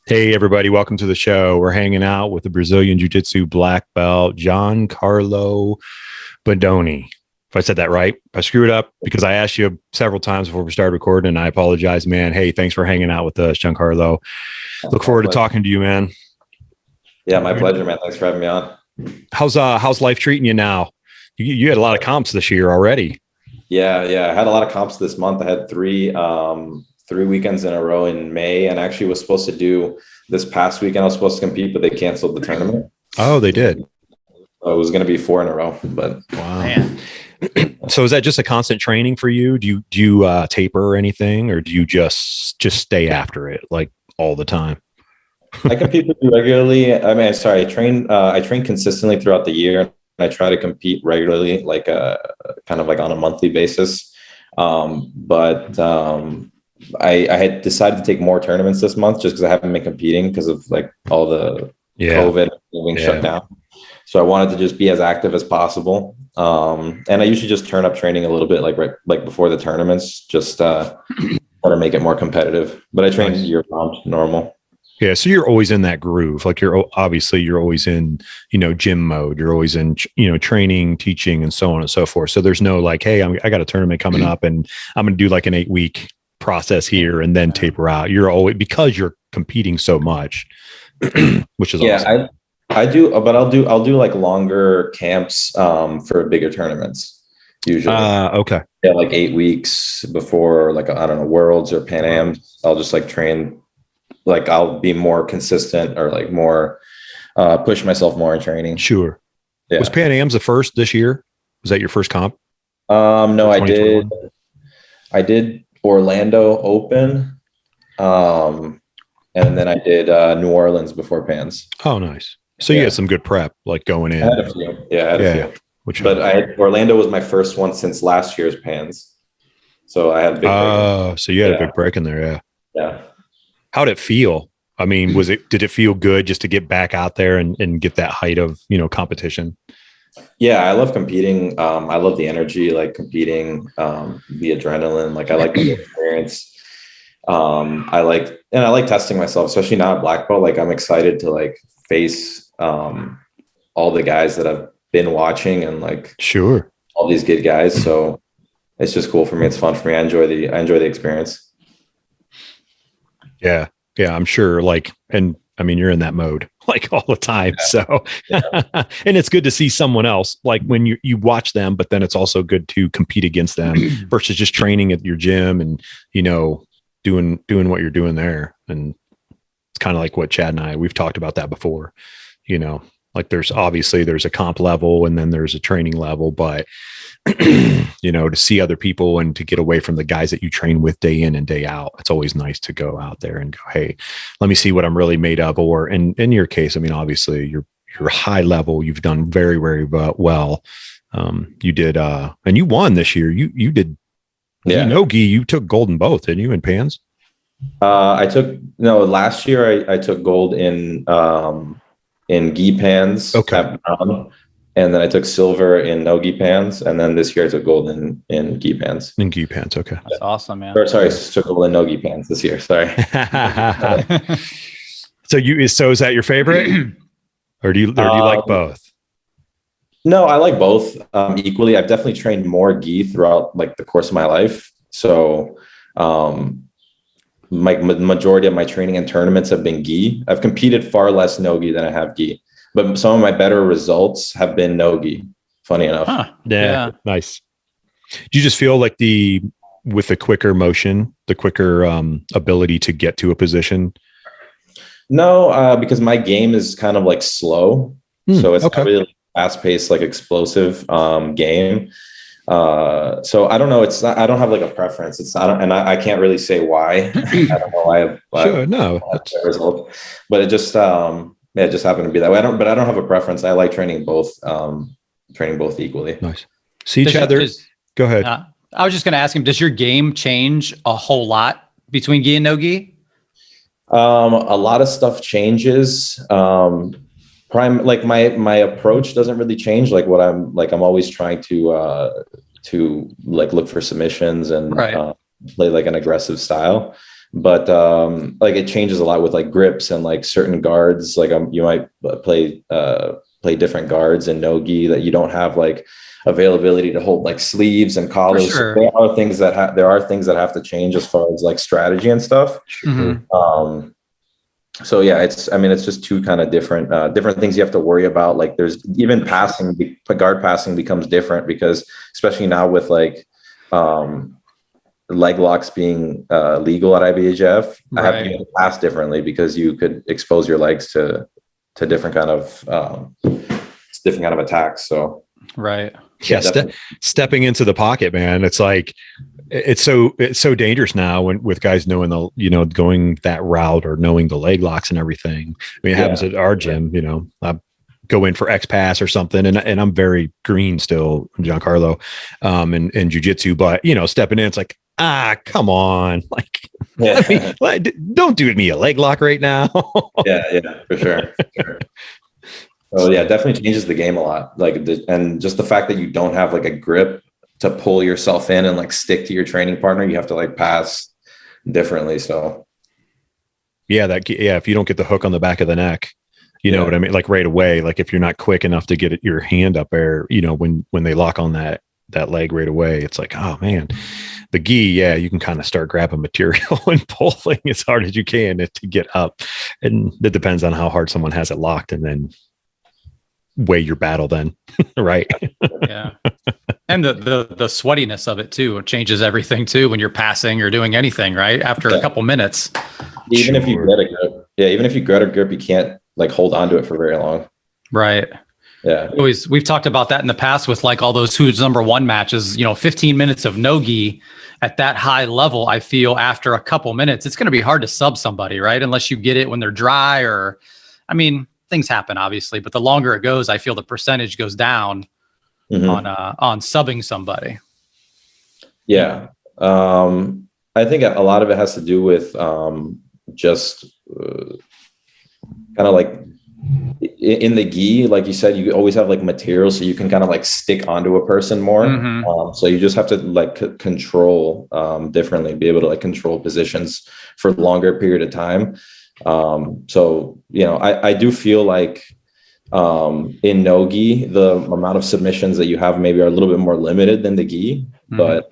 Hey, everybody, welcome to the show. We're hanging out with the Brazilian Jiu-Jitsu black belt, Giancarlo Bodoni. If I said that right, if I screwed up, because I asked you several times before we started recording, and I apologize, man. Hey, thanks for hanging out with us, Giancarlo. Look forward to talking to you, man. Yeah, my pleasure, man. Thanks for having me on. How's life treating you now? You had a lot of comps this year already. Yeah. I had a lot of comps this month. I had three weekends in a row in May, and actually was supposed to do this past weekend. I was supposed to compete, but they canceled the tournament. Oh, they did. So it was going to be 4 in a row, but wow. Man. So is that just a constant training for you? Do you taper or anything, or do you just stay after it like all the time? I compete pretty regularly. I train consistently throughout the year. I try to compete regularly, like kind of like on a monthly basis. But I had decided to take more tournaments this month just because I haven't been competing because of like all the COVID being shut down. So I wanted to just be as active as possible. And I usually just turn up training a little bit like before the tournaments, just try to make it more competitive. But I train year-round, normal. Yeah, so you're always in that groove. Like you're always in, gym mode. You're always in, training, teaching, and so on and so forth. So there's no like, hey, I got a tournament coming up, and I'm going to do like an 8-week process here and then taper out. You're always, because you're competing so much, which is awesome. I do, but I'll do like longer camps for bigger tournaments usually. Okay. Yeah, like 8 weeks before, like I don't know, Worlds or Pan Ams. I'll just like train. Like I'll be more consistent or like more push myself more in training. Sure. Yeah. Was Pan Am's the first this year? Was that your first comp? No, I did Orlando Open. And then I did New Orleans before Pans. Oh, nice. So you had some good prep, like going in. I had a few. Yeah, I had a few. Orlando was my first one since last year's Pans. So I had a big break. So you had a big break in there, yeah. Yeah. How'd it feel? I mean, did it feel good just to get back out there and get that height of, competition? Yeah, I love competing. I love the energy, like competing, the adrenaline. Like I like the experience. I like testing myself, especially now at black belt. Like I'm excited to like face all the guys that I've been watching and like all these good guys. So it's just cool for me. It's fun for me. I enjoy the experience. Yeah, I'm sure. Like, and I mean, you're in that mode like all the time. So, and it's good to see someone else like when you watch them, but then it's also good to compete against them versus just training at your gym and, doing what you're doing there. And it's kind of like what Chad and we've talked about that before, like there's a comp level and then there's a training level, but to see other people and to get away from the guys that you train with day in and day out, it's always nice to go out there and go, hey, let me see what I'm really made of. Or in your case, I mean, obviously you're high level. You've done very, very well. You did, and you won this year. You did, gi. You took gold in both, didn't you? In Pans? Last year I took gold in gi pans. Okay. And then I took silver in no gi pans, and then this year I took gold in gi pans. In gi pans, okay. That's awesome, man. Took gold in no gi pans this year. Sorry. So is that your favorite, or do you like both? No, I like both equally. I've definitely trained more gi throughout like the course of my life. So, my majority of my training and tournaments have been gi. I've competed far less no gi than I have gi. But some of my better results have been no-gi, funny enough. Huh. Yeah, nice. Do you just feel like with the quicker motion, the quicker ability to get to a position? No, because my game is kind of like slow. So it's not really fast-paced, like explosive game. So I don't know. I don't have like a preference. It's not, and I can't really say why. I don't know why. Result, but it just it just happened to be that way. I don't have a preference. I like training both equally. Nice. See each other. Go ahead. I was just going to ask him, does your game change a whole lot between gi and no gi? A lot of stuff changes. Like my approach doesn't really change. Like I'm always trying to like look for submissions and play like an aggressive style. but like it changes a lot with like grips and like certain guards. Like you might play different guards in no gi that you don't have like availability to hold like sleeves and collars. For sure. So there are things that have to change as far as like strategy and stuff. Mm-hmm. So yeah, it's just two kind of different things you have to worry about. Like there's even guard passing becomes different because especially now with like leg locks being legal at IBHF, I have to pass differently because you could expose your legs to different kind of attacks. So yeah, stepping into the pocket, man. It's like it's so dangerous now with guys knowing going that route or knowing the leg locks and everything. I mean, it happens at our gym. I go in for X pass or something, and I'm very green still, Giancarlo, in jiu-jitsu, but stepping in, it's like, come on, like, don't do me a leg lock right now. yeah, for sure. So yeah, it definitely changes the game a lot. Like, and just the fact that you don't have like a grip to pull yourself in and like stick to your training partner, you have to like pass differently. So if you don't get the hook on the back of the neck, you know what I mean? Like right away, like if you're not quick enough to get your hand up there, when they lock on that leg right away, it's like, oh man, the gi, you can kind of start grabbing material and pulling as hard as you can to get up. And it depends on how hard someone has it locked and then weigh your battle then. Right. Yeah. And the sweatiness of it too, it changes everything too when you're passing or doing anything, right? After a couple minutes. Even if you get a grip. Yeah, even if you get a grip, you can't like hold on to it for very long. Right. Yeah. We've talked about that in the past with like all those Who's Number One matches, 15 minutes of no gi at that high level. I feel after a couple minutes, it's going to be hard to sub somebody, right? Unless you get it when they're dry things happen obviously, but the longer it goes, I feel the percentage goes down on subbing somebody. Yeah. I think a lot of it has to do with just kind of like in the gi, like you said, you always have like material so you can kind of like stick onto a person more. So you just have to like control differently, be able to like control positions for a longer period of time. So I do feel like in no gi, the amount of submissions that you have maybe are a little bit more limited than the gi, but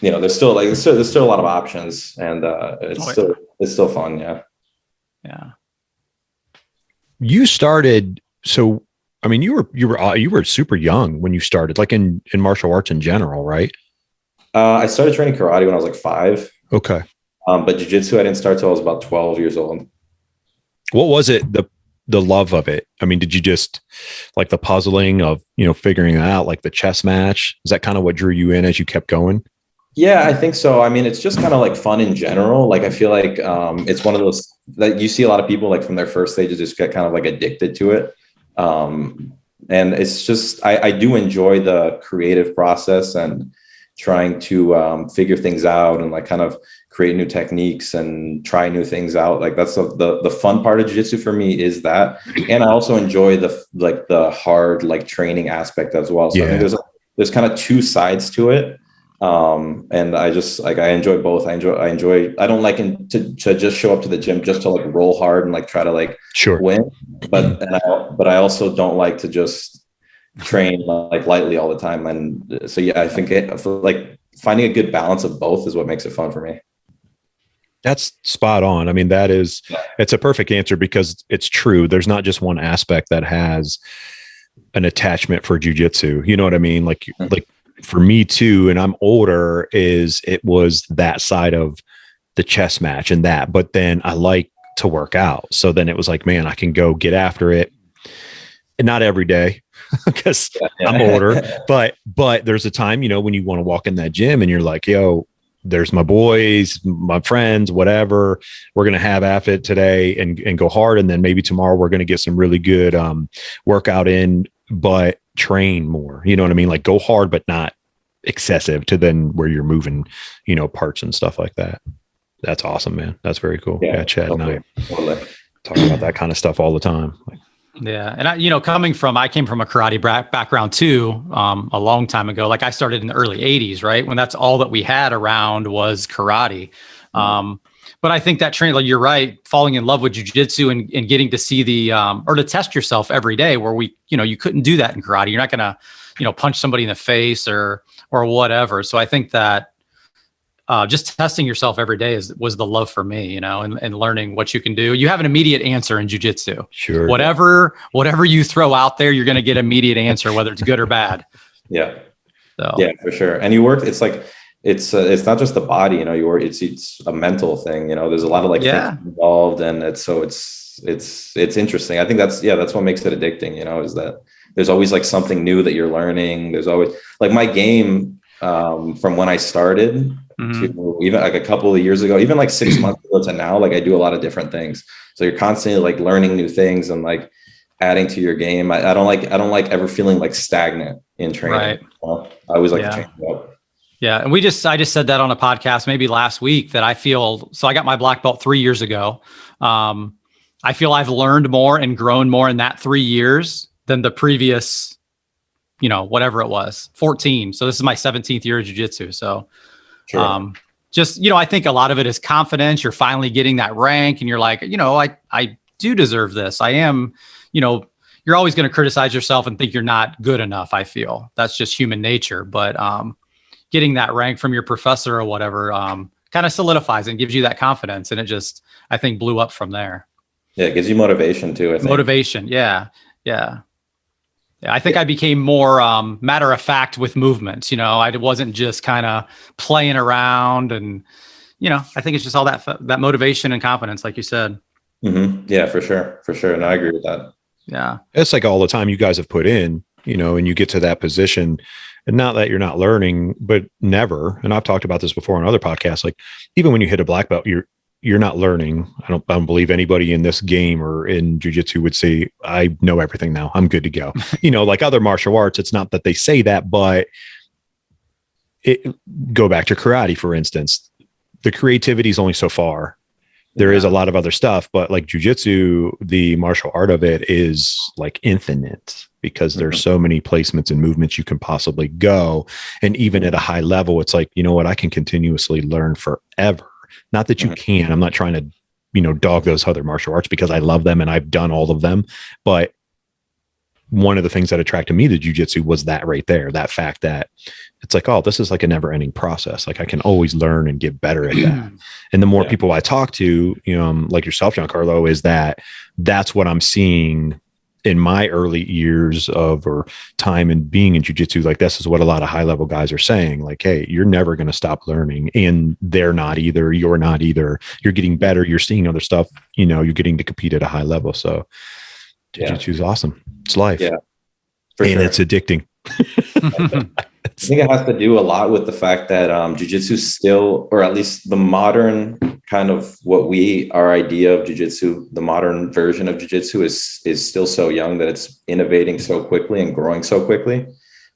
there's still a lot of options, and it's still fun. Yeah. You started, so I mean, you were super young when you started, like in martial arts in general, right? I started training karate when I was like 5. Okay. But jiu-jitsu, I didn't start till I was about 12 years old. What was it, the love of it? I mean, did you just like the puzzling of, figuring it out, like the chess match? Is that kind of what drew you in as you kept going? Yeah, I think so. I mean, it's just kind of like fun in general. Like, I feel like it's one of those that you see a lot of people like from their first stages just get kind of like addicted to it. And it's just, I do enjoy the creative process and trying to figure things out and like kind of create new techniques and try new things out. Like that's the fun part of jiu-jitsu for me is that. And I also enjoy the hard like training aspect as well. So I think there's kind of two sides to it. And I just like, I enjoy both. I don't like to just show up to the gym just to like roll hard and like try to like win. But I also don't like to just train like lightly all the time. And so, I think like finding a good balance of both is what makes it fun for me. That's spot on. I mean, it's a perfect answer because it's true. There's not just one aspect that has an attachment for jiu-jitsu. You know what I mean? Like for me too, and I'm older, it was that side of the chess match and that, but then I like to work out. So then it was like, man, I can go get after it. And not every day because I'm older, but there's a time, when you want to walk in that gym and you're like, yo, there's my boys, my friends, whatever, we're going to have at it today and go hard. And then maybe tomorrow we're going to get some really good workout in, but train more, you know what I mean? Like go hard, but not excessive to then where you're moving, parts and stuff like that. That's awesome, man. That's very cool. Yeah, Chad and I talk about that kind of stuff all the time. Yeah. And I came from a karate background too, a long time ago. Like I started in the early 80s, right? When that's all that we had around was karate. But I think that train, like you're right, falling in love with jujitsu and getting to see or to test yourself every day where you couldn't do that in karate. You're not going to, punch somebody in the face or whatever. So I think that just testing yourself every day was the love for me, and learning what you can do. You have an immediate answer in jiu-jitsu. Sure. Whatever you throw out there, you're going to get immediate answer, whether it's good or bad. Yeah. So. Yeah, for sure. And you work, it's like, it's not just the body, it's a mental thing, there's a lot of things involved, and it's interesting. I think that's what makes it addicting, is that there's always something new that you're learning. There's always my game, from when I started to even a couple of years ago, even 6 months ago to now, I do a lot of different things. So you're constantly learning new things and adding to your game. I don't like ever feeling stagnant in training. Right. I always like to change it up. Yeah. And I just said that on a podcast, maybe last week, that I got my black belt 3 years ago. I feel I've learned more and grown more in that 3 years than the previous, whatever it was, 14. So this is my 17th year of jiu-jitsu. So, sure. I think a lot of it is confidence. You're finally getting that rank and you're like, I do deserve this. I am, you're always going to criticize yourself and think you're not good enough. I feel that's just human nature, but, getting that rank from your professor or whatever, kind of solidifies and gives you that confidence. And it just, I think, blew up from there. Yeah. It gives you motivation too. I think. Motivation. Yeah. Yeah. Yeah, I think I became more matter of fact with movements. I wasn't just kind of playing around, and I think it's just all that motivation and confidence, like you said. Mm-hmm. Yeah, for sure, and I agree with that. Yeah, it's all the time you guys have put in, and you get to that position, and not that you're not learning, but never. And I've talked about this before on other podcasts. Even when you hit a black belt, you're not learning. I don't believe anybody in this game or in jiu-jitsu would say, I know everything now, I'm good to go. Like other martial arts, it's not that they say that, but go back to karate, for instance, the creativity is only so far. There is a lot of other stuff, but jiu-jitsu, the martial art of it is infinite, because there's so many placements and movements you can possibly go. And even at a high level, it's I can continuously learn forever. Not that you can. I'm not trying to, dog those other martial arts, because I love them and I've done all of them. But one of the things that attracted me to jiu-jitsu was that right there, that fact that it's this is a never ending process. I can always learn and get better at that. And the more people I talk to, like yourself, Giancarlo, is that's what I'm seeing in my early years or time in being in jiu-jitsu. This is what a lot of high level guys are saying. Hey, you're never going to stop learning, and they're not either. You're not either. You're getting better. You're seeing other stuff. You're getting to compete at a high level. So jiu-jitsu is awesome. It's life. Yeah, and it's addicting. I think it has to do a lot with the fact that jiu-jitsu still, or at least the modern kind of our idea of jiu-jitsu, the modern version of jiu-jitsu is still so young that it's innovating so quickly and growing so quickly.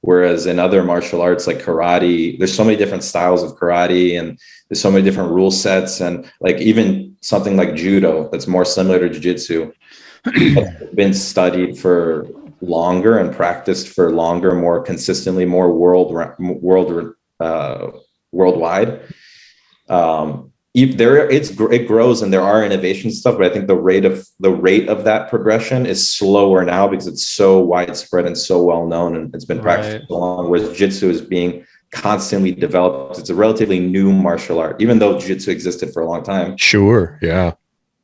Whereas in other martial arts like karate, there's so many different styles of karate, and there's so many different rule sets, and even something like judo that's more similar to jiu-jitsu has been studied for longer and practiced for longer, more consistently, more worldwide. It grows and there are innovation stuff, but I think the rate of that progression is slower now because it's so widespread and so well known, and it's been practiced for so long. Whereas jiu-jitsu is being constantly developed. It's a relatively new martial art, even though jiu-jitsu existed for a long time. Sure, yeah.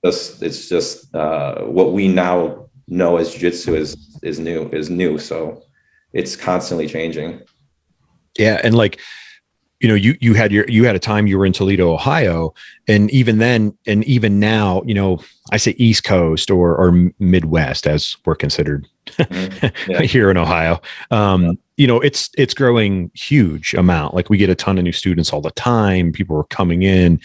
It's just what we now know as jiu-jitsu is new. So it's constantly changing. Yeah, and you had a time you were in Toledo, Ohio, and even then, and even now, I say East Coast or Midwest, as we're considered here in Ohio. It's growing huge amount. We get a ton of new students all the time. People are coming in,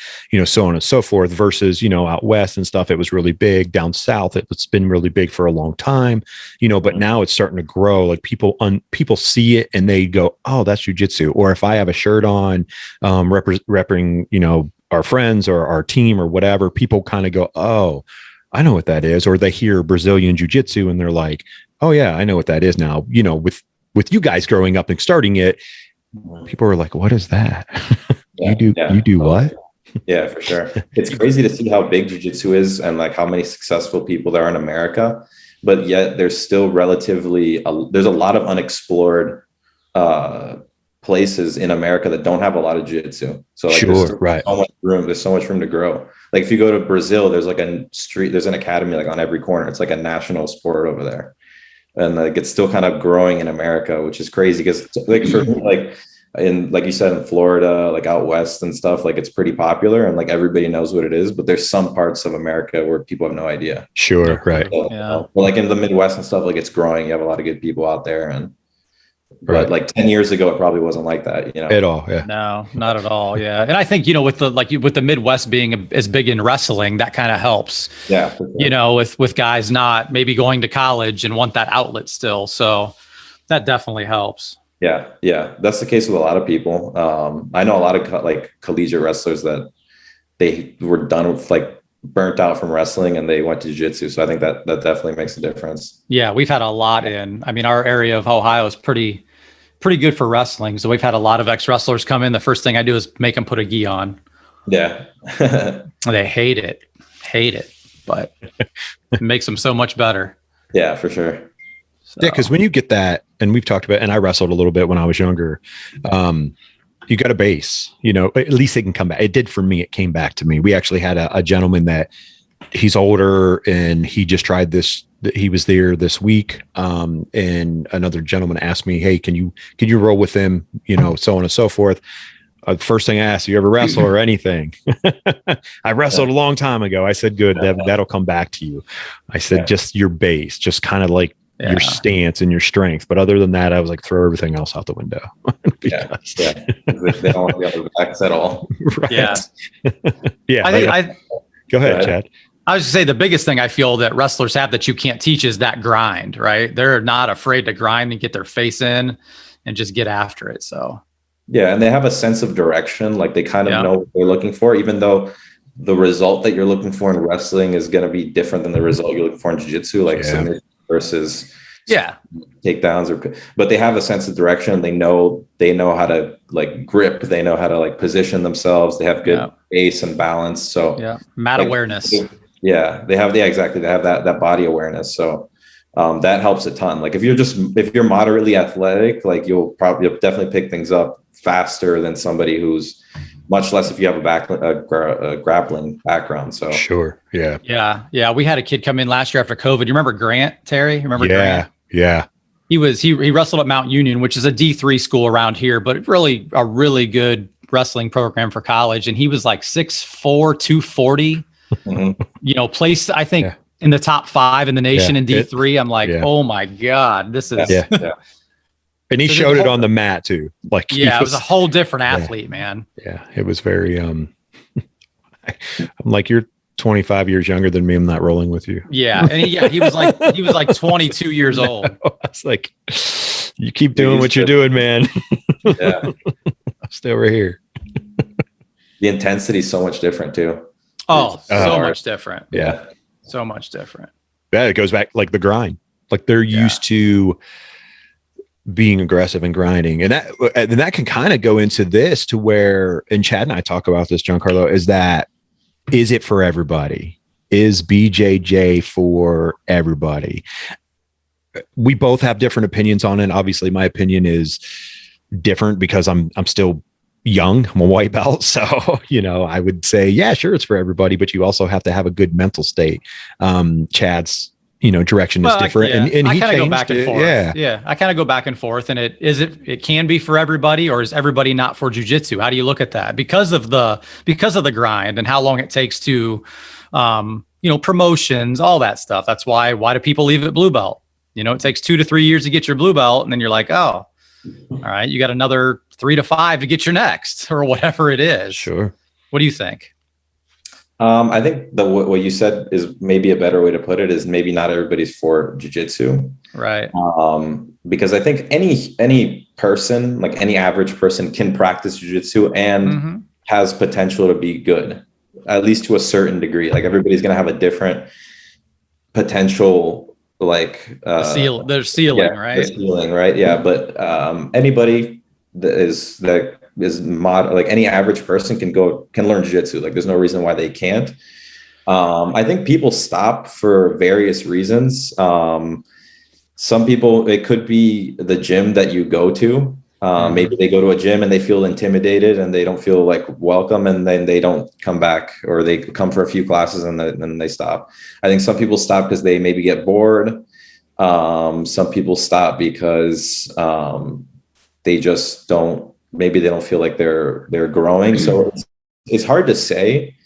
so on and so forth, versus, out West and stuff. It was really big. Down South, it's been really big for a long time, but now it's starting to grow. People see it and they go, oh, that's jiu-jitsu. Or if I have a shirt on, repping, our friends or our team or whatever, people kind of go, oh, I know what that is. Or they hear Brazilian jiu-jitsu and they're like, oh yeah, I know what that is now. You know, with you guys growing up and starting it, people are like, what is that? You do what? Yeah, for sure. It's crazy to see how big jiu-jitsu is and like how many successful people there are in America, but yet there's still there's a lot of unexplored places in America that don't have a lot of jiu-jitsu. So like there's so much room to grow. Like if you go to Brazil, there's like there's an academy like on every corner. It's like a national sport over there. And like it's still kind of growing in America, which is crazy because like for like like you said in Florida, like out west and stuff, like it's pretty popular and like everybody knows what it is, but there's some parts of America where people have no idea. Sure, right. So, but like in the Midwest and stuff, like it's growing. You have a lot of good people out there, but like 10 years ago, it probably wasn't like that, at all. Yeah, no, not at all. Yeah, and I think with the Midwest being as big in wrestling, that kind of helps. Yeah, for sure. With guys not maybe going to college and want that outlet still, so that definitely helps. Yeah, that's the case with a lot of people. I know a lot of like collegiate wrestlers that they were done with like burnt out from wrestling and they went to jiu-jitsu. So I think that definitely makes a difference. Yeah, we've had a lot our area of Ohio is pretty good for wrestling. So we've had a lot of ex-wrestlers come in. The first thing I do is make them put a gi on. Yeah. They hate it, but it makes them so much better. Yeah, for sure. So. Yeah, because when you get that, and we've talked about, and I wrestled a little bit when I was younger, you got a base, at least they can come back. It did for me. It came back to me. We actually had a gentleman that he's older and he just tried this. He was there this week. And another gentleman asked me, hey, can you roll with him? So on and so forth. First thing I asked, you ever wrestle or anything? I wrestled a long time ago. I said, good, that'll come back to you. I said, just your base, just kind of like your stance and your strength. But other than that, I was like, throw everything else out the window. They don't want the other backs at all. Right. Yeah. Yeah. Go ahead, Chad. I was to say the biggest thing I feel that wrestlers have that you can't teach is that grind, right? They're not afraid to grind and get their face in and just get after it. So. Yeah. And they have a sense of direction. Like they kind of know what they're looking for, even though the result that you're looking for in wrestling is going to be different than the result you're looking for in jiu-jitsu, like submission versus takedowns, but they have a sense of direction. They know how to like grip. They know how to like position themselves. They have good base and balance. So mat awareness. They have exactly. They have that body awareness. So that helps a ton. Like if you're moderately athletic, like you'll definitely pick things up faster than somebody who's much less if you have a grappling background. So sure. Yeah. We had a kid come in last year after COVID. You remember Grant, Terry? Remember Grant? Yeah. He wrestled at Mount Union, which is a D3 school around here, but really a really good wrestling program for college. And he was like 6'4", 240, placed, I think, in the top 5 in the nation in D3. I'm like, oh my God, this is. And he showed it on the mat too. Like, it was a whole different athlete, man. Yeah. It was very, I'm like, you're 25 years younger than me. I'm not rolling with you. Yeah. And he was like 22 years old. It's like, you keep doing what you're doing, man. Yeah. I'm still right here. The intensity is so much different too. Oh, so much different. Yeah. So much different. Yeah. It goes back like the grind. Like they're used to being aggressive and grinding. And that can kind of go into this to where, and Chad and I talk about this, Giancarlo, is it for everybody? Is BJJ for everybody? We both have different opinions on it. Obviously my opinion is different because I'm still young. I'm a white belt. So, I would say, yeah, sure. It's for everybody, but you also have to have a good mental state. Chad's, direction is different. And I he kind of go back and forth. Yeah. I kind of go back and forth, and it can be for everybody, or is everybody not for jiu-jitsu? How do you look at that? Because of the grind and how long it takes to, promotions, all that stuff. That's why do people leave at blue belt? It takes 2 to 3 years to get your blue belt. And then you're like, oh, all right, you got another 3 to 5 to get your next, or whatever it is. Sure. What do you think? I think what you said is maybe a better way to put it is maybe not everybody's for jiu-jitsu. Right. Because I think any person, like any average person, can practice jiu-jitsu and has potential to be good, at least to a certain degree. Like everybody's going to have a different potential, like there's ceiling, right? The ceiling, right? Yeah, but anybody that is like any average person can learn jiu-jitsu. Like there's no reason why they can't. I think people stop for various reasons. Some people, it could be the gym that you go to. Maybe they go to a gym and they feel intimidated and they don't feel like welcome, and then they don't come back, or they come for a few classes and then they stop. I think some people stop because they maybe get bored. Some people stop because they just maybe they don't feel like they're growing. So it's hard to say.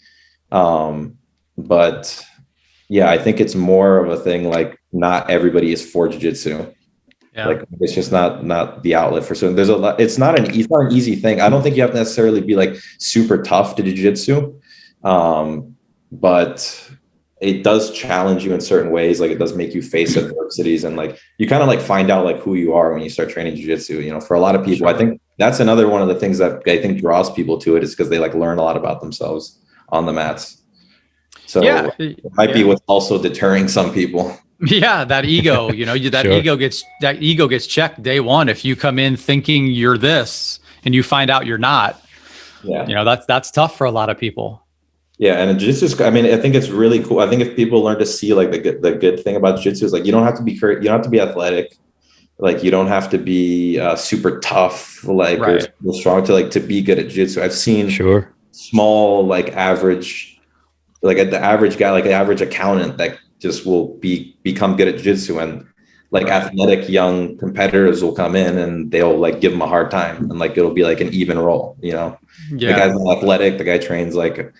But yeah, I think it's more of a thing like not everybody is for jiu-jitsu. Yeah. Like it's just not the outlet for certain. There's a lot. It's not an easy thing. I don't think you have to necessarily be like super tough to jiu-jitsu, but it does challenge you in certain ways. Like it does make you face adversities, and like you kind of like find out like who you are when you start training jiu-jitsu. You know, for a lot of people, I think that's another one of the things that I think draws people to it, is because they like learn a lot about themselves on the mats. So it might be what's also deterring some people. Yeah, that ego, you know, that ego gets checked day one. If you come in thinking you're this and you find out you're not, you know, that's tough for a lot of people. Yeah, and jiu-jitsu, I mean, I think it's really cool. I think if people learn to see like the good thing about jiu-jitsu is like you don't have to be athletic, like you don't have to be super tough, like or strong to be good at jiu-jitsu. I've seen small like average, like at the average guy, like an average accountant that just will become good at jiu-jitsu, and like athletic young competitors will come in and they'll like give them a hard time, and like it'll be like an even roll, you know. The guy's not athletic, the guy trains like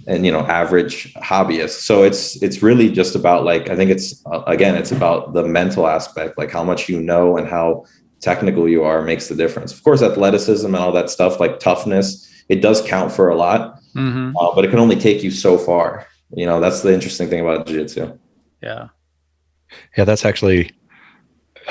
and you know average hobbyist. So it's really just about like, I think it's again it's about the mental aspect, like how much you know and how technical you are makes the difference. Of course, athleticism and all that stuff, like toughness, it does count for a lot, but it can only take you so far. You know, that's the interesting thing about jiu-jitsu. Yeah, that's actually,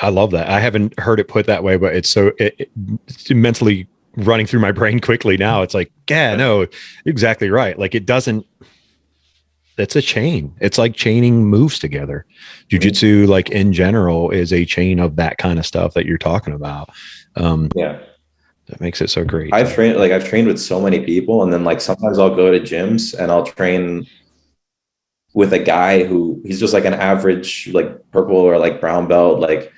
I love that. I haven't heard it put that way, but it's it's mentally running through my brain quickly now. It's like, no, exactly right. Like it's a chain. It's like chaining moves together. Jiu-jitsu, like in general, is a chain of that kind of stuff that you're talking about. That makes it so great. I've trained with so many people, and then like sometimes I'll go to gyms and I'll train with a guy who he's just like an average like purple or like brown belt, like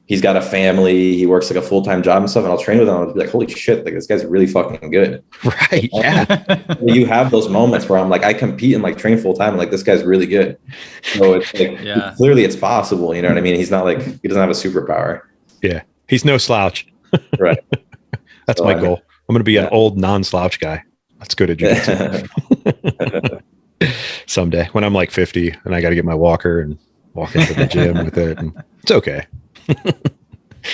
he's got a family, he works like a full-time job and stuff, and I'll train with him and I'll be like, holy shit, like this guy's really fucking good. Right. Yeah. You have those moments where I'm like, I compete and like train full-time and like this guy's really good. So it's like clearly it's possible, you know what I mean? He's not like, he doesn't have a superpower. Yeah. He's no slouch. Right. That's my goal. I'm going to be an old non-slouch guy. That's good at jiu-jitsu. Someday when I'm like 50 and I got to get my walker and walk into the gym with it, and it's okay.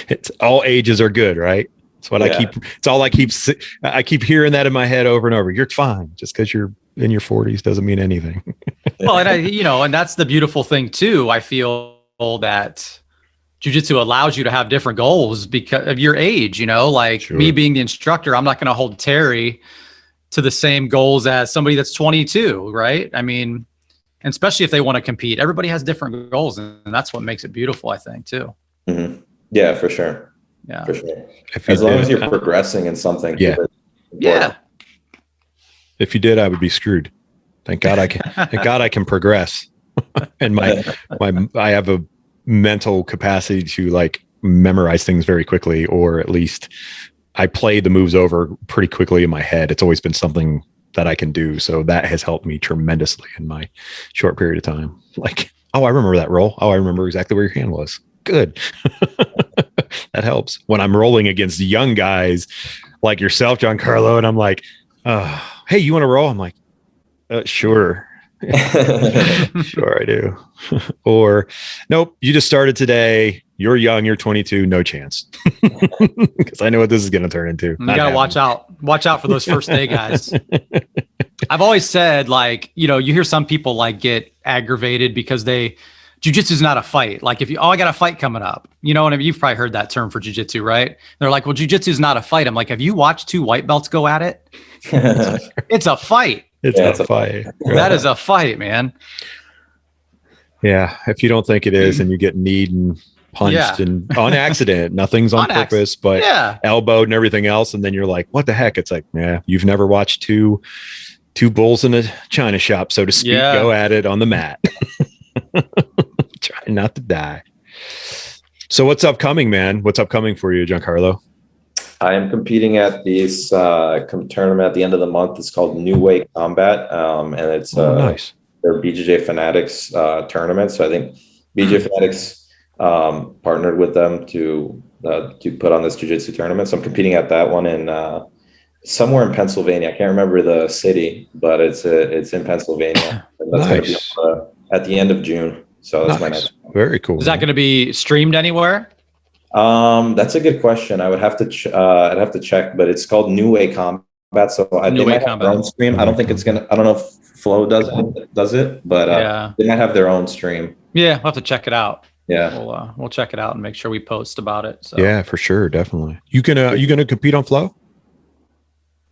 It's all ages are good, right? That's what I keep hearing that in my head over and over. You're fine. Just because you're in your 40s doesn't mean anything. Well, and and that's the beautiful thing too. I feel that jiu-jitsu allows you to have different goals because of your age, you know, like me being the instructor, I'm not going to hold Terry to the same goals as somebody that's 22, right? I mean, and especially if they want to compete, everybody has different goals, and that's what makes it beautiful, I think, too. Mm-hmm. Yeah, for sure. Yeah, for sure. As long as you're progressing in something. Yeah. If you did, I would be screwed. Thank God I can. Thank God I can progress, and I have a mental capacity to like memorize things very quickly, or at least I play the moves over pretty quickly in my head. It's always been something that I can do. So that has helped me tremendously in my short period of time. Like, oh, I remember that roll. Oh, I remember exactly where your hand was. Good. That helps when I'm rolling against young guys like yourself, Giancarlo. And I'm like, hey, you want to roll? I'm like, sure. Sure I do. Or nope, you just started today, you're young, you're 22, no chance. Because I know what this is going to turn into. You gotta watch out for those first day guys. I've always said, like, you know, you hear some people like get aggravated because jiu-jitsu is not a fight. Like if I got a fight coming up, you know what I mean? You've probably heard that term for jiu-jitsu, right? They're like, well, jiu-jitsu is not a fight. I'm like, have you watched two white belts go at it? It's a fight. It's a fight. That is a fight, man. Yeah. If you don't think it is, and you get kneed and punched and on accident, nothing's on purpose, but elbowed and everything else. And then you're like, what the heck? It's like, yeah, you've never watched two bulls in a china shop, so to speak, go at it on the mat. Trying not to die. So what's upcoming, man? What's upcoming for you, Giancarlo? I am competing at this tournament at the end of the month. It's called New Way Combat, and it's nice. Their BJJ Fanatics tournament. So I think BJJ Fanatics partnered with them to put on this jiu-jitsu tournament. So I'm competing at that one in somewhere in Pennsylvania. I can't remember the city, but it's in Pennsylvania. And that's going to be at the end of June. So that's my next one. Very cool. Is that going to be streamed anywhere? That's a good question. I would have to I'd have to check, but it's called New Way Combat. So they might have their own stream. I don't think it's gonna. I don't know if Flow does it, but they might have their own stream. Yeah, we'll have to check it out. Yeah, we'll check it out and make sure we post about it. So. Yeah, for sure, definitely. You gonna compete on Flow?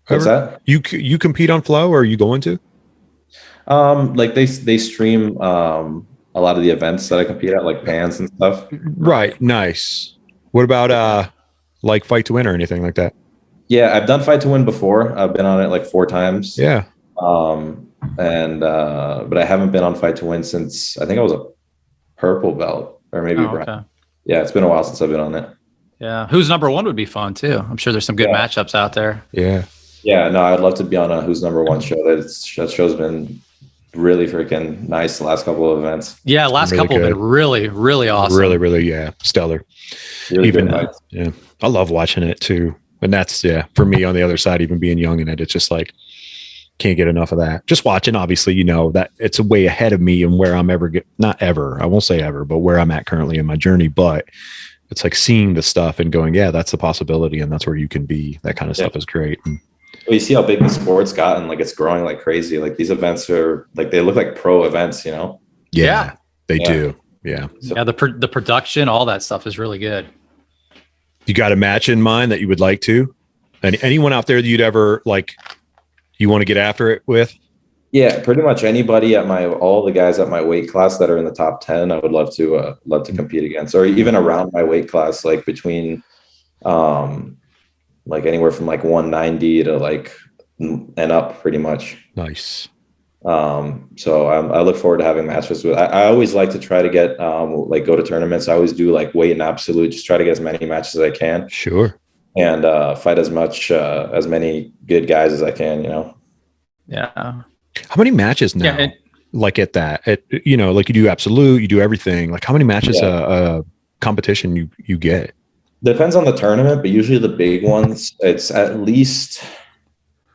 What's that? You compete on Flow, or are you going to? Like they stream a lot of the events that I compete at, like pans and stuff. Right. Nice. What about like Fight to Win or anything like that? Yeah, I've done Fight to Win before. I've been on it like 4 times. Yeah. But I haven't been on Fight to Win since I think I was a purple belt or maybe brown. Okay. Yeah, it's been a while since I've been on it. Yeah. Who's Number One would be fun too. I'm sure there's some good matchups out there. Yeah. Yeah, no, I'd love to be on a Who's Number One show. That show's been really freaking nice the last couple of events. Yeah, last couple have been really, really awesome. Really, stellar. Really even yeah, I love watching it too. And that's for me on the other side, even being young in it, it's just like can't get enough of that. Just watching, obviously, that it's way ahead of me and where I'm not ever, I won't say ever, but where I'm at currently in my journey. But it's like seeing the stuff and going, yeah, that's the possibility, and that's where you can be. That kind of stuff is great. And, well, you see how big the sport's gotten, like it's growing like crazy. Like these events are like, they look like pro events, Yeah, they do. Yeah. So, the production, all that stuff is really good. You got a match in mind that you would like to? And anyone out there that you'd ever you want to get after it with? Yeah, pretty much anybody all the guys at my weight class that are in the top 10, I would love to compete against, or even around my weight class, like between, like anywhere from like 190 to and up pretty much. Nice. So I look forward to having matches with, I always like to try to get, go to tournaments. I always do like weight in absolute, just try to get as many matches as I can. Sure. And, fight as many good guys as I can, Yeah. How many matches now? Yeah, you do absolute, you do everything. Like how many matches a competition you get? Depends on the tournament, but usually the big ones, it's at least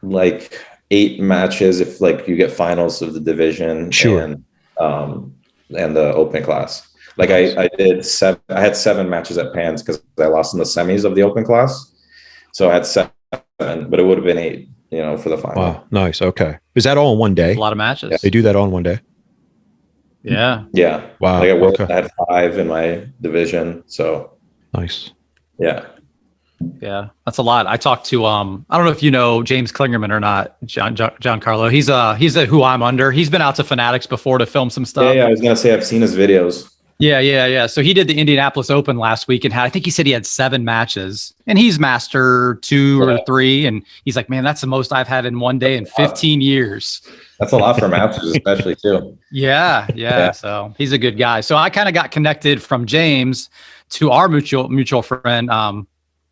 like 8 matches if you get finals of the division. Sure. And the open class. Like I had 7 matches at Pans because I lost in the semis of the open class. So I had 7, but it would have been 8, for the final. Wow, nice. Okay. Is that all in one day? A lot of matches. Yeah. They do that all in one day? Yeah. Wow. I had 5 in my division. So nice. Yeah. Yeah, that's a lot. I talked to I don't know if you know James Klingerman or not, Giancarlo. He's who I'm under. He's been out to Fanatics before to film some stuff. Yeah, I was gonna say I've seen his videos. Yeah. So he did the Indianapolis Open last week and I think he said he had 7 matches and he's master 2 or 3. And he's like, man, that's the most I've had in one day in 15 years. That's a lot for masters, especially too. Yeah. So he's a good guy. So I kind of got connected from James to our mutual friend,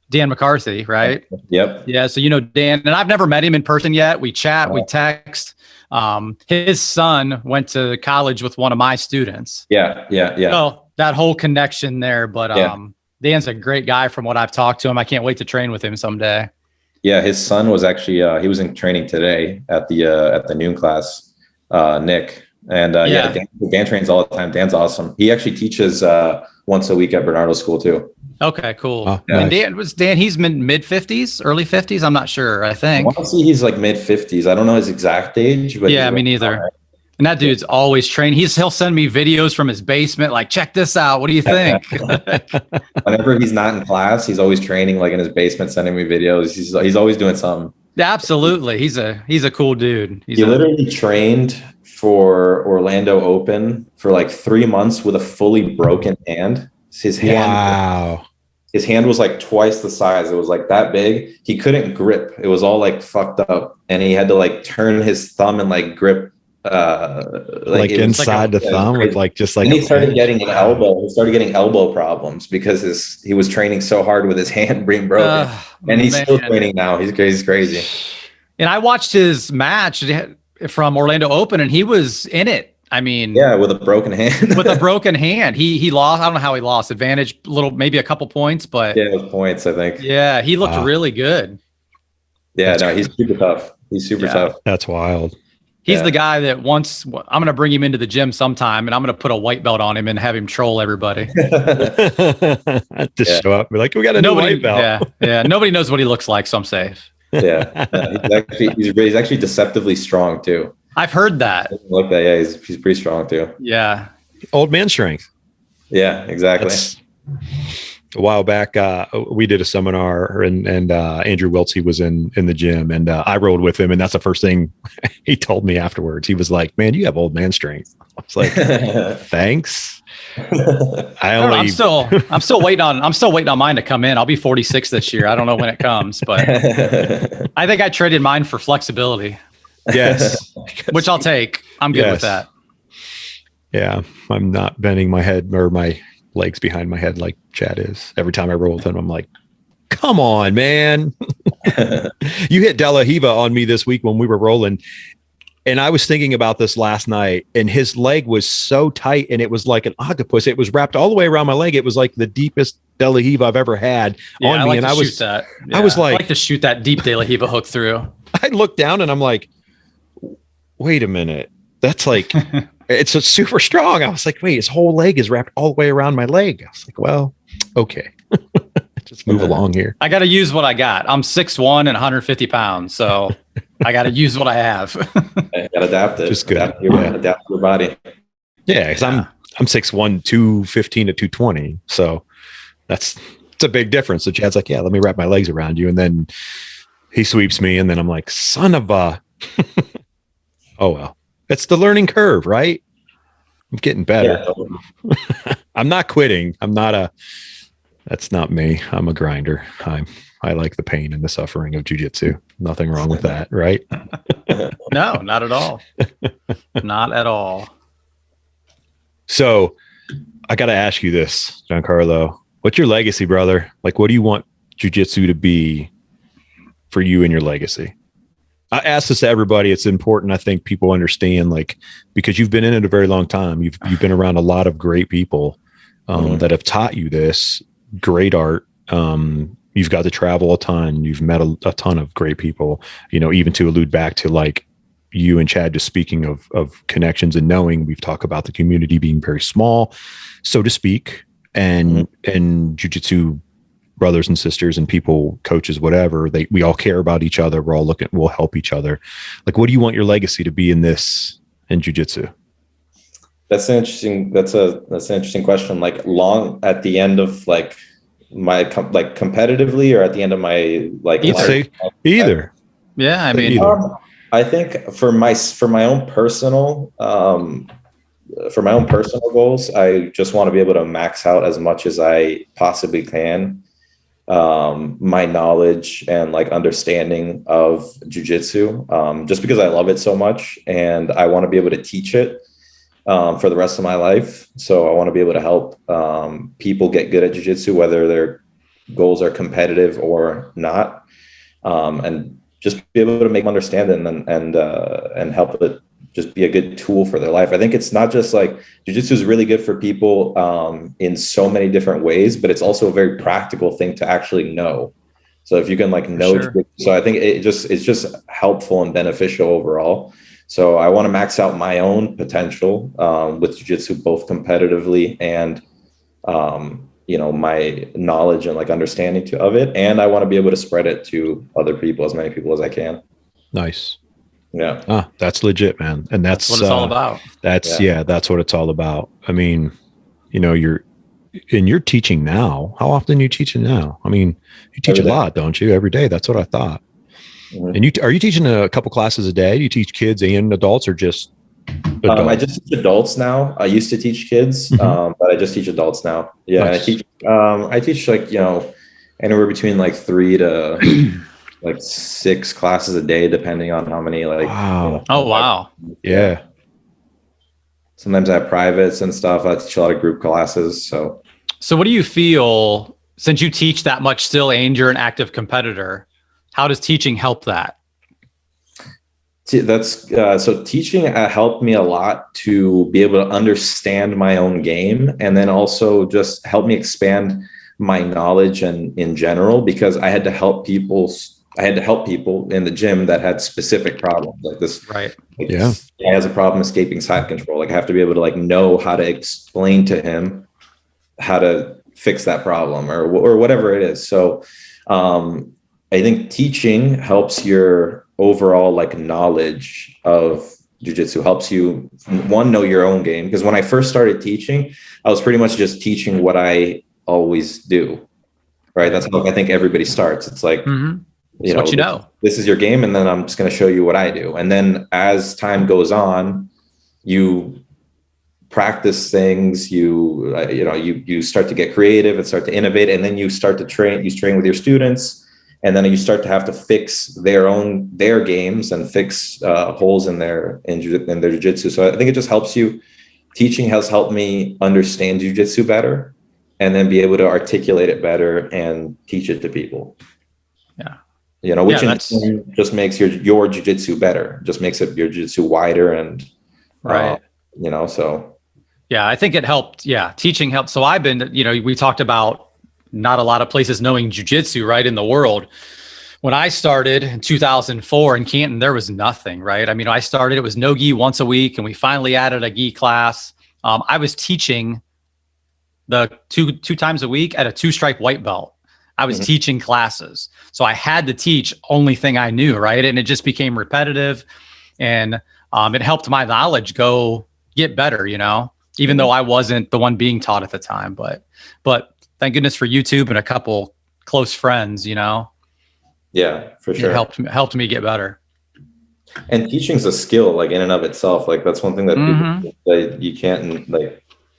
Dan McCarthy, right? Yep. Yeah. So, Dan, and I've never met him in person yet. We chat, we text. His son went to college with one of my students. Yeah. So that whole connection there, but Dan's a great guy from what I've talked to him. I can't wait to train with him someday. Yeah, his son was actually he was in training today at the noon class, Nick. And Dan trains all the time. Dan's awesome. He actually teaches once a week at Bernardo School too. Okay, cool. Oh, and nice. Dan, he's mid 50s, early 50s. I'm not sure. I think. Honestly, he's like mid 50s. I don't know his exact age, but yeah, me neither. Right. And that dude's always trained. He'll send me videos from his basement, like, check this out. What do you think? Whenever he's not in class, he's always training, like in his basement, sending me videos. He's always doing something. Absolutely, he's a cool dude. He literally trained for Orlando Open for like 3 months with a fully broken hand. His hand was like twice the size. It was like that big. He couldn't grip. It was all like fucked up. And he had to like turn his thumb and like grip like inside the thumb with like just like, and he started getting elbow problems because he was training so hard with his hand being broken. And he's still training now. He's crazy. And I watched his match from Orlando Open and he was in it. I mean, yeah, with a broken hand. He lost. I don't know how he lost. Advantage, maybe a couple points, but yeah, it was points, I think. Yeah, he looked really good. Yeah, no, he's super tough. He's super tough. That's wild. He's the guy that I'm going to bring him into the gym sometime, and I'm going to put a white belt on him and have him troll everybody. Just show up, be like, we got a new white belt. Yeah. Nobody knows what he looks like, so I'm safe. Yeah, he's actually deceptively strong too. I've heard that. Like that, yeah. He's pretty strong too. Yeah. Old man strength. Yeah, exactly. A while back, we did a seminar, and Andrew Wiltsey was in the gym, and I rolled with him, and that's the first thing he told me afterwards. He was like, "Man, you have old man strength." I was like, "Thanks." I'm still waiting on mine to come in. I'll be 46 this year. I don't know when it comes, but I think I traded mine for flexibility. Yes. Which I'll take. I'm good with that. Yeah. I'm not bending my head or my legs behind my head like Chad is. Every time I roll with him, I'm like, come on, man. You hit De La Riva on me this week when we were rolling. And I was thinking about this last night, and his leg was so tight, and it was like an octopus. It was wrapped all the way around my leg. It was like the deepest De La Riva I've ever had on me. And I was like to shoot that deep De La Riva hook through. I looked down and I'm like, wait a minute. That's like, it's a super strong. I was like, wait, his whole leg is wrapped all the way around my leg. I was like, well, okay. Just move along here. I got to use what I got. I'm 6'1" and 150 pounds. So I got to use what I have. You got to adapt it. Just good. Adapt your body. Yeah. Cause I'm 6'1", 215 to 220. So it's a big difference. So Chad's like, yeah, let me wrap my legs around you. And then he sweeps me. And then I'm like, son of a, oh, well, it's the learning curve, right? I'm getting better. Yeah. I'm not quitting. That's not me. I'm a grinder. I like the pain and the suffering of jiu-jitsu. Nothing wrong with that, right? No, not at all. Not at all. So I got to ask you this, Giancarlo. What's your legacy, brother? Like, what do you want jiu-jitsu to be for you and your legacy? I ask this to everybody. It's important. I think people understand, like, because you've been in it a very long time. You've been around a lot of great people that have taught you this great art. You've got to travel a ton. You've met a ton of great people, even to allude back to like you and Chad, just speaking of connections and knowing, we've talked about the community being very small, so to speak, and jiu-jitsu brothers and sisters and people, coaches, whatever, we all care about each other. We'll help each other. Like, what do you want your legacy to be in jiu-jitsu? That's an interesting question. Like, at the end of like my competitively, or at the end of my like, you'd say either. Yeah, I mean, I think for my own personal goals, I just want to be able to max out as much as I possibly can my knowledge and like understanding of jiu-jitsu, just because I love it so much, and I want to be able to teach it for the rest of my life. So I want to be able to help people get good at jiu-jitsu, whether their goals are competitive or not, and just be able to make them understand it and help it just be a good tool for their life. I think it's not just like jiu-jitsu is really good for people in so many different ways, but it's also a very practical thing to actually know. So if you can like know, sure. So I think it's just helpful and beneficial overall. So I want to max out my own potential with jiu-jitsu, both competitively and, my knowledge and like understanding of it. And I want to be able to spread it to other people, as many people as I can. Nice. Yeah. That's legit, man. And that's what it's all about. That's what it's all about. I mean, you're teaching now. How often are you teaching now? I mean, you teach a lot, don't you? Every day. That's what I thought. Mm-hmm. And are you teaching a couple classes a day? Do you teach kids and adults, or just I just teach adults now. I used to teach kids, but I just teach adults now. Yeah, nice. I teach like, anywhere between like 3 to like 6 classes a day, depending on how many like. Wow. Wow. Yeah. Sometimes I have privates and stuff. I teach a lot of group classes. So what do you feel, since you teach that much still and you're an active competitor, how does teaching help that? So teaching helped me a lot to be able to understand my own game, and then also just help me expand my knowledge and in general, because I had to help people in the gym that had specific problems like this. Right. Like this guy has a problem escaping side control. Like I have to be able to like know how to explain to him how to fix that problem or whatever it is. So I think teaching helps your overall like knowledge of jiu-jitsu, helps you know your own game. Because when I first started teaching, I was pretty much just teaching what I always do. Right. That's how I think everybody starts. It's like, this is your game, and then I'm just going to show you what I do. And then as time goes on, you practice things, you start to get creative and start to innovate, and then you start to train with your students, and then you start to have to fix their games and fix holes in their jiu-jitsu. So I think it just helps you. Teaching has helped me understand jiu-jitsu better, and then be able to articulate it better and teach it to people. Yeah. Which just makes your jiu-jitsu better, just makes it your jiu-jitsu wider and right. So. Yeah, I think it helped. Yeah. Teaching helped. So I've been, we talked about not a lot of places knowing jiu-jitsu, right, in the world. When I started in 2004 in Canton, there was nothing, right? I mean, I started, it was no gi once a week, and we finally added a gi class. I was teaching the two times a week at a 2-stripe white belt. I was teaching classes. So I had to teach only thing I knew, right? And it just became repetitive, and it helped my knowledge get better, even though I wasn't the one being taught at the time. But thank goodness for YouTube and a couple close friends, Yeah, for sure. It helped me get better. And teaching's a skill, like in and of itself. Like that's one thing that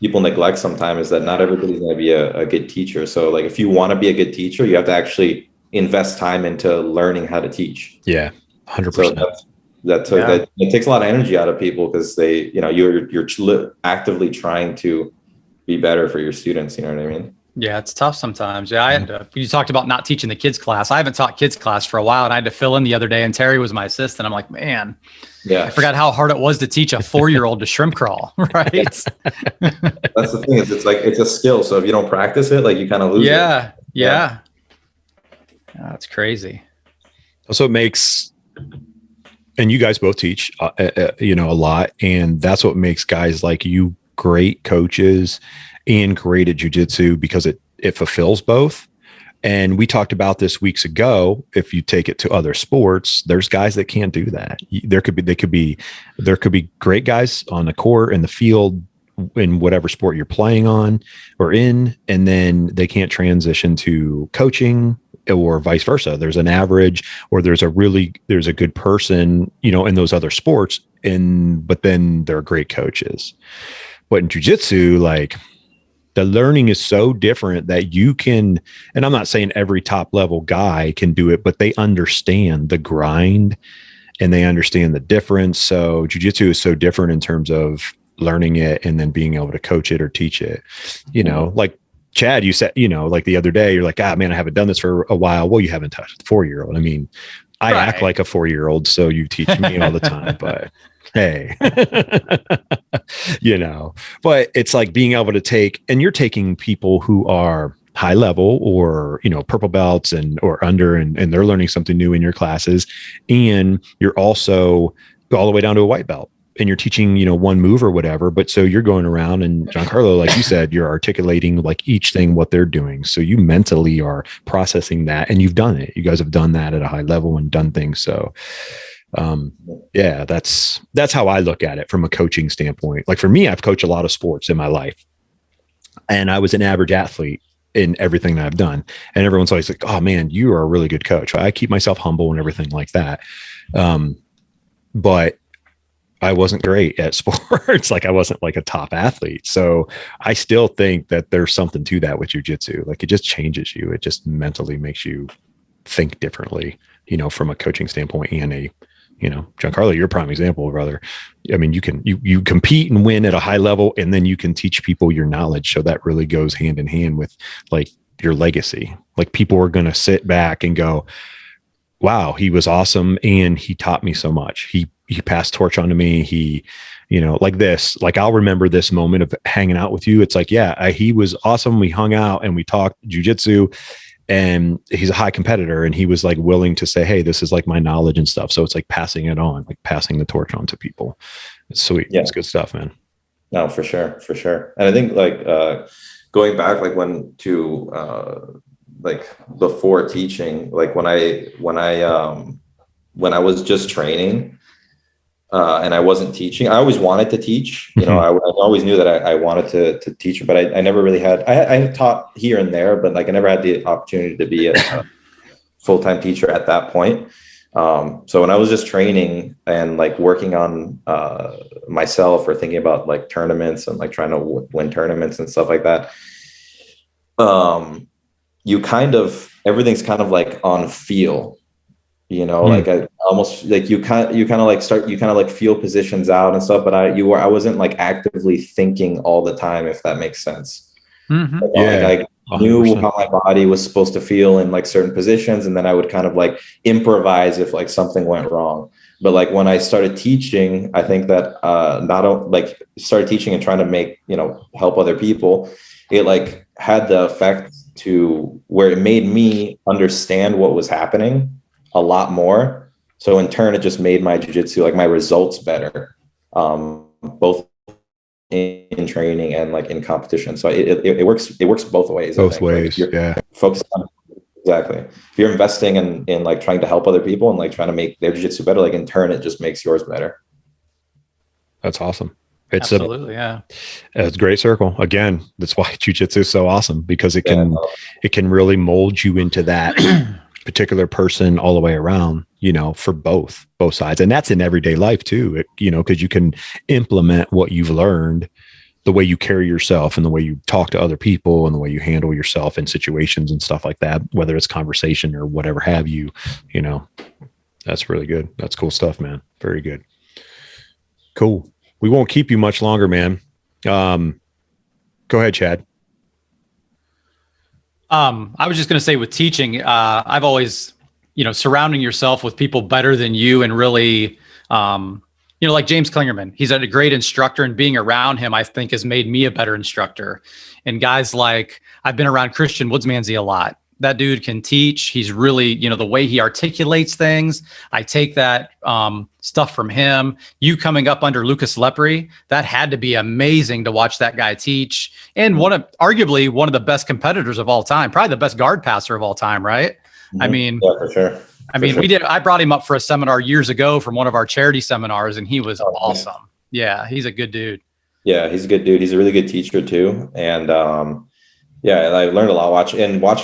people neglect sometimes, is that not everybody's going to be a good teacher. So like if you want to be a good teacher, you have to actually invest time into learning how to teach. Yeah, 100%. So that it takes a lot of energy out of people, because you're actively trying to be better for your students. You know what I mean? Yeah, it's tough sometimes. Yeah, you talked about not teaching the kids class. I haven't taught kids class for a while, and I had to fill in the other day, and Terry was my assistant. I'm like, man, I forgot how hard it was to teach a 4-year-old to shrimp crawl, right? That's the thing, it's a skill. So if you don't practice it, like you kind of lose it. Yeah. That's crazy. So it makes, and you guys both teach, a lot, and that's what makes guys like you great coaches and great at jiu-jitsu, because it fulfills both. And we talked about this weeks ago. If you take it to other sports, there's guys that can't do that. There could be great guys on the court, in the field, in whatever sport you're playing on or in, and then they can't transition to coaching, or vice versa. There's an average, or there's a good person, in those other sports, but then they're great coaches. But in jiu-jitsu, like, the learning is so different that you can, and I'm not saying every top level guy can do it, but they understand the grind and they understand the difference. So jiu-jitsu is so different in terms of learning it and then being able to coach it or teach it. Like Chad, you said, like the other day, you're like, man, I haven't done this for a while. Well, you haven't touched a 4-year-old. I mean, I act like a 4-year-old, so you teach me all the time, but hey, but it's like being able to take, and you're taking people who are high level or, purple belts or under, and they're learning something new in your classes. And you're also all the way down to a white belt, and you're teaching, one move or whatever. But so you're going around, and Giancarlo, like you said, you're articulating like each thing, what they're doing. So you mentally are processing that, and you've done it. You guys have done that at a high level and done things. So that's how I look at it from a coaching standpoint. Like for me, I've coached a lot of sports in my life, and I was an average athlete in everything that I've done. And everyone's always like, oh man, you are a really good coach. I keep myself humble and everything like that. But I wasn't great at sports. Like I wasn't like a top athlete. So I still think that there's something to that with jujitsu. Like it just changes you. It just mentally makes you think differently, you know, from a coaching standpoint and a, you know, Giancarlo, you're a prime example, brother. I mean, you compete and win at a high level, and then you can teach people your knowledge. So that really goes hand in hand with like your legacy. Like people are going to sit back and go, wow, he was awesome. And he taught me so much. He passed torch on to me. He, you know, like this, like I'll remember this moment of hanging out with you. It's like, yeah, he was awesome. We hung out and we talked jujitsu, and he's a high competitor, and he was like willing to say, hey, this is like my knowledge and stuff. So it's like passing it on, like passing the torch on to people. It's sweet. Yeah. It's good stuff, man. No, for sure. For sure. And I think like, going back, like when to, like before teaching, like when I was just training, and I wasn't teaching, I always wanted to teach, you know, I always knew that I wanted to teach, but I never really had, I taught here and there, but like I never had the opportunity to be a full-time teacher at that point. So when I was just training and like working on myself or thinking about like tournaments and like trying to win tournaments and stuff like that, you kind of, everything's kind of like on feel. You know, like I almost like you kind of like feel positions out and stuff, but I wasn't like actively thinking all the time, if that makes sense. Mm-hmm. Like I knew how my body was supposed to feel in like certain positions, and then I would kind of like improvise if like something went wrong. But like when I started teaching, I think that started teaching and trying to make, you know, help other people, it like had the effect to where it made me understand what was happening a lot more. So in turn, it just made my jiu-jitsu, like my results better, both in training and like in competition. So it works both ways. Both ways. Like yeah. Focused on, exactly. If you're investing in like trying to help other people and like trying to make their jiu-jitsu better, like in turn, it just makes yours better. That's awesome. It's absolutely, it's a great circle. Again, that's why jiu-jitsu is so awesome, because it can really mold you into that particular person all the way around, you know, for both sides. And that's in everyday life too, you know, because you can implement what you've learned, the way you carry yourself and the way you talk to other people and the way you handle yourself in situations and stuff like that, whether it's conversation or whatever have you, you know. That's really good. That's cool stuff, man. Very good. Cool. We won't keep you much longer, man. Go ahead, Chad. I was just going to say with teaching, I've always, you know, surrounding yourself with people better than you and really, you know, like James Klingerman, he's a great instructor, and being around him, I think, has made me a better instructor. And guys like, I've been around Christian Woodsmansey a lot. That dude can teach. He's really, you know, the way he articulates things, I take that stuff from him. You coming up under Lucas Lepri, that had to be amazing to watch that guy teach. And arguably one of the best competitors of all time, probably the best guard passer of all time, right? Mm-hmm. I mean, yeah, for sure. I brought him up for a seminar years ago from one of our charity seminars, and he was awesome. Yeah, he's a good dude. Yeah, he's a good dude. He's a really good teacher too. And yeah, I learned a lot watching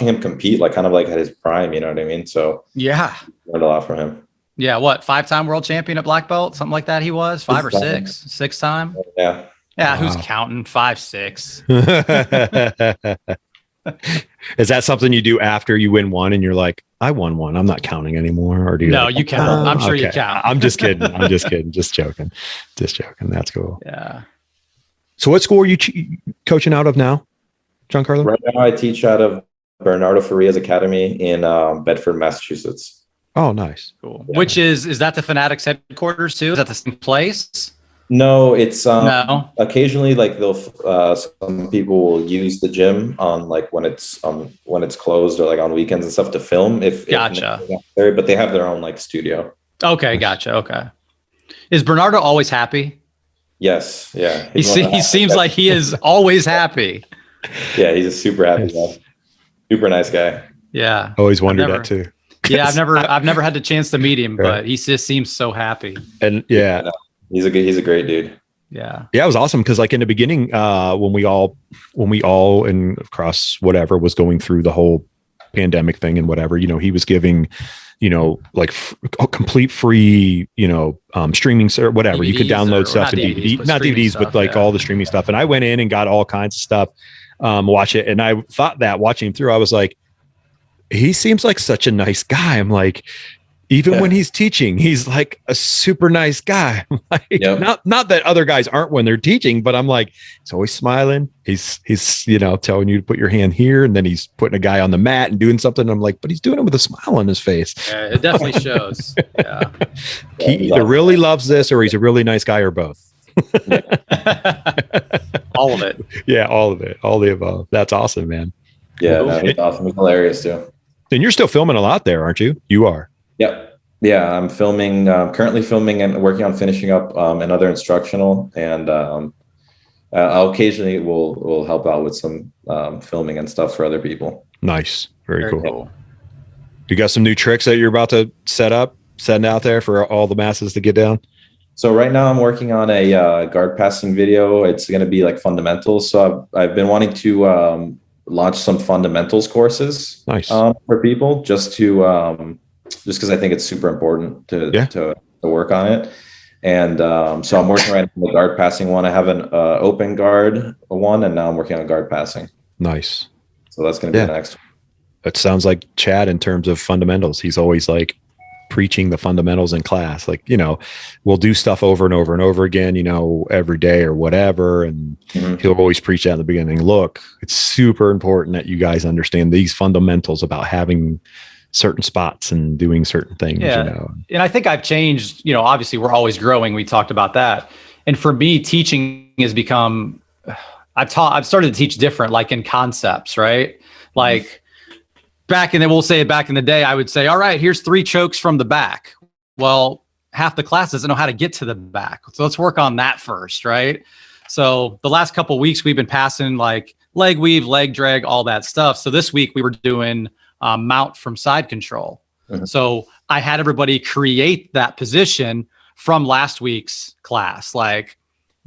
him compete, like kind of like at his prime, you know what I mean? So yeah, learned a lot from him. Yeah, what, 5-time world champion at black belt, something like that. He was 5 or 6, 6-time. Yeah. Yeah, wow. Who's counting? 5, 6. Is that something you do after you win one and you're like, I won one, I'm not counting anymore? Or do you? No, you count. I'm sure you count. I'm just kidding. Just joking. That's cool. Yeah. So what school are you coaching out of now, Giancarlo? Right now I teach out of Bernardo Farias Academy in Bedford, Massachusetts. Oh, nice. Cool. Yeah. Which is that the Fanatics headquarters too? Is that the same place? No, it's no. Occasionally, like they'll some people will use the gym on like when it's closed or like on weekends and stuff to film. Gotcha. If necessary, but they have their own like studio. Okay, gotcha. Okay. Is Bernardo always happy? Yes. Yeah. He seems like he is always happy. Yeah, he's a super happy guy. Super nice guy. Yeah. Always wondered that too. Yeah, I've never had the chance to meet him, but he just seems so happy. And yeah. He's a great dude. Yeah. Yeah, it was awesome because like in the beginning, when we all and across whatever was going through the whole pandemic thing and whatever, you know, he was giving like complete free, streaming or whatever. You could download stuff and DVD, not DVDs, but like all the streaming stuff. And I went in and got all kinds of stuff, watch it. And I thought that watching him through, I was like, he seems like such a nice guy. I'm like, even when he's teaching, he's like a super nice guy. Like, not that other guys aren't when they're teaching, but I'm like, he's always smiling. He's telling you to put your hand here, and then he's putting a guy on the mat and doing something. And I'm like, but he's doing it with a smile on his face. Yeah, it definitely shows. Yeah. He either really loves this or he's a really nice guy or both. All of it. Yeah, all of it. All the above. That's awesome, man. Yeah, no, he's awesome. He's hilarious too. And you're still filming a lot there, aren't you? You are. Yep. Yeah, I'm filming, currently filming and working on finishing up another instructional, and I'll occasionally will help out with some filming and stuff for other people. Nice. Very cool. You got some new tricks that you're about to send out there for all the masses to get down? So right now I'm working on a guard passing video. It's going to be like fundamentals. So I've been wanting to launch some fundamentals courses. Nice. For people, just because I think it's super important to work on it. And so I'm working right on the guard passing one. I have an open guard one, and now I'm working on guard passing. Nice. So that's going to be the next one. It sounds like Chad in terms of fundamentals. He's always like preaching the fundamentals in class. Like, we'll do stuff over and over and over again, every day or whatever. And he'll always preach that in the beginning. Look, it's super important that you guys understand these fundamentals about having certain spots and doing certain things. And I think I've changed, obviously we're always growing. We talked about that. And for me, teaching has become, I've started to teach different, like in concepts, right? Like back in the day, I would say, all right, here's 3 chokes from the back. Well, half the class doesn't know how to get to the back. So let's work on that first, right? So the last couple of weeks we've been passing like leg weave, leg drag, all that stuff. So this week we were doing mount from side control. So I had everybody create that position from last week's class, like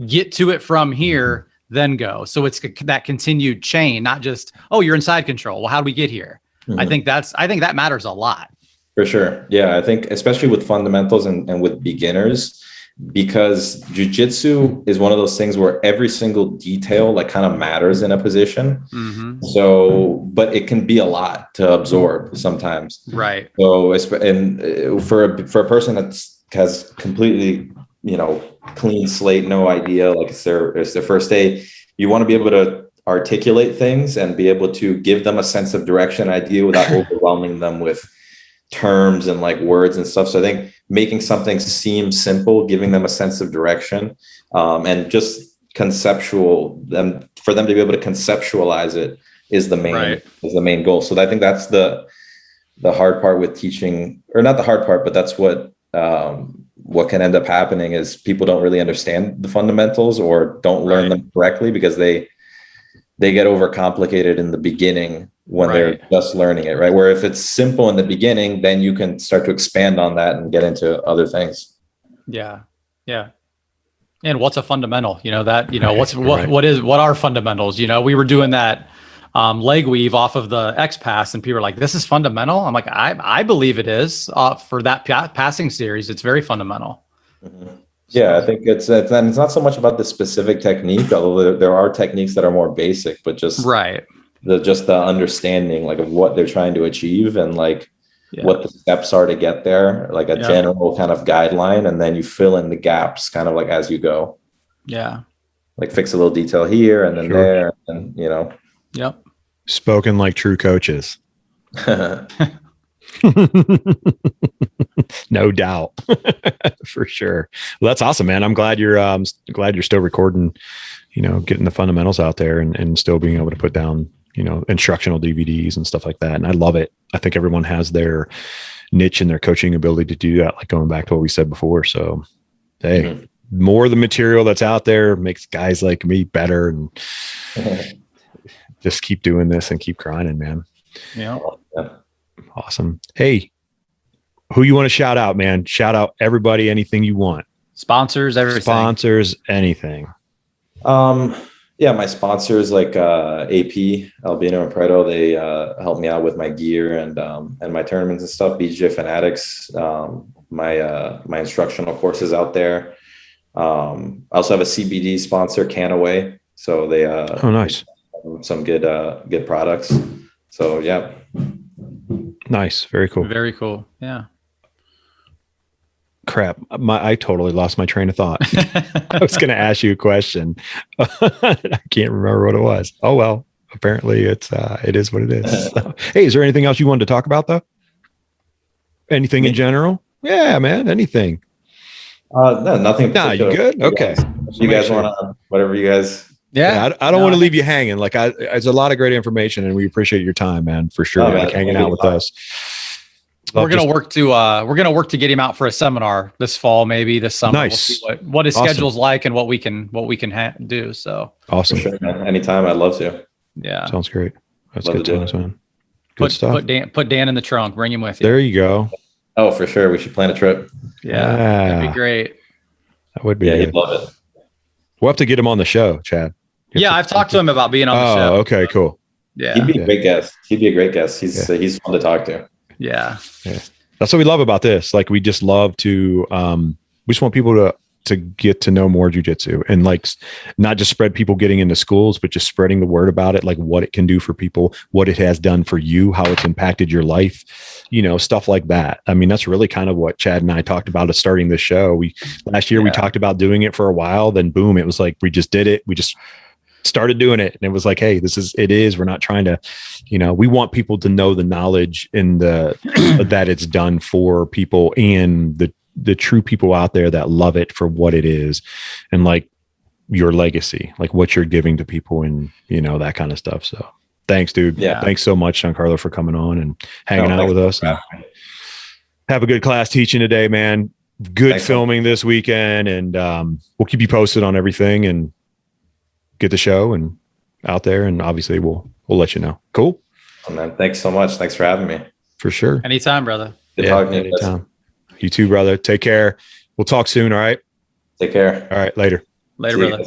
get to it from here, then go. So it's that continued chain, not just, oh, you're in side control. Well, how do we get here? I think that matters a lot. For sure. Yeah. I think especially with fundamentals and with beginners, because jiu-jitsu is one of those things where every single detail like kind of matters in a position. So, but it can be a lot to absorb sometimes. Right. So, and for a person has completely, clean slate, no idea, like it's their first day, you want to be able to articulate things and be able to give them a sense of direction, idea without overwhelming them with terms and like words and stuff. So I think making something seem simple, giving them a sense of direction, and just conceptual, for them to be able to conceptualize it is the main goal. So I think that's the hard part with teaching, or not the hard part, but that's what can end up happening is people don't really understand the fundamentals or don't learn them correctly because they get overcomplicated in the beginning when they're just learning it, right? Where if it's simple in the beginning, then you can start to expand on that and get into other things. Yeah. Yeah. And what's a fundamental? What are fundamentals? We were doing that leg weave off of the X pass and people are like, this is fundamental. I'm like, I believe it is for that passing series. It's very fundamental. Yeah, I think it's not so much about the specific technique, although there are techniques that are more basic, but just the understanding like of what they're trying to achieve and like what the steps are to get there, like a general kind of guideline, and then you fill in the gaps kind of like as you go. Yeah. Like fix a little detail here and then there, and Yep. Spoken like true coaches. No doubt. For sure. Well, that's awesome, man. I'm glad you're still recording, getting the fundamentals out there and still being able to put down, instructional DVDs and stuff like that. And I love it. I think everyone has their niche and their coaching ability to do that, like going back to what we said before. So, hey, more of the material that's out there makes guys like me better, and just keep doing this and keep grinding, man. Yeah. Awesome. Hey, who you want to shout out, man? Shout out everybody, anything you want. Sponsors, everything. Sponsors, anything. Yeah, my sponsors like AP, Albino and Preto, they help me out with my gear and my tournaments and stuff. BJJ Fanatics, my instructional courses out there. I also have a CBD sponsor, Canaway, so they oh, nice, some good products. So yeah, nice, very cool, very cool. Yeah. Crap, I totally lost my train of thought. I was going to ask you a question. I can't remember what it was. Oh well, apparently it is what it is. So, hey, is there anything else you wanted to talk about though? Anything in general? Yeah, man, anything. No, nothing. Nah, you good? Okay. You guys want to, whatever you guys. Yeah, I don't want to leave you hanging. Like it's a lot of great information, and we appreciate your time, man, for sure. Like hanging out with us. We're gonna work to get him out for a seminar this fall, maybe this summer. Nice. We'll see what his schedule's like and what we can do. So awesome. For sure, man. Anytime, I'd love to. Yeah, sounds great. That's good times, man. Good stuff. Put Dan in the trunk. Bring him with you. There you go. Oh, for sure. We should plan a trip. Yeah, that'd be great. That would be. Yeah, good. he'd love it. We'll have to get him on the show, Chad. Yeah, I've talked to him about being on the show. Oh, okay, cool. Yeah, he'd be a great guest. He's fun to talk to. Yeah. That's what we love about this. Like, we just love to, we just want people to get to know more jujitsu, and like not just spread people getting into schools, but just spreading the word about it, like what it can do for people, what it has done for you, how it's impacted your life, stuff like that. I mean, that's really kind of what Chad and I talked about at starting this show. Last year we talked about doing it for a while, then boom, it was like, we just did it. We just started doing it. And it was like, hey, we're not trying to, we want people to know the knowledge and that it's done for people, and the true people out there that love it for what it is, and like your legacy, like what you're giving to people, and that kind of stuff. So thanks, dude. Yeah. Thanks so much, Giancarlo, for coming on and hanging out with us. Have a good class teaching today, man. Good filming this weekend, and we'll keep you posted on everything and get the show and out there, and obviously we'll let you know. Cool. Oh, man. Thanks so much. Thanks for having me. For sure. Anytime, brother. Good talking to you. Anytime. You too, brother. Take care. We'll talk soon. All right. Take care. All right. Later. Later, brother.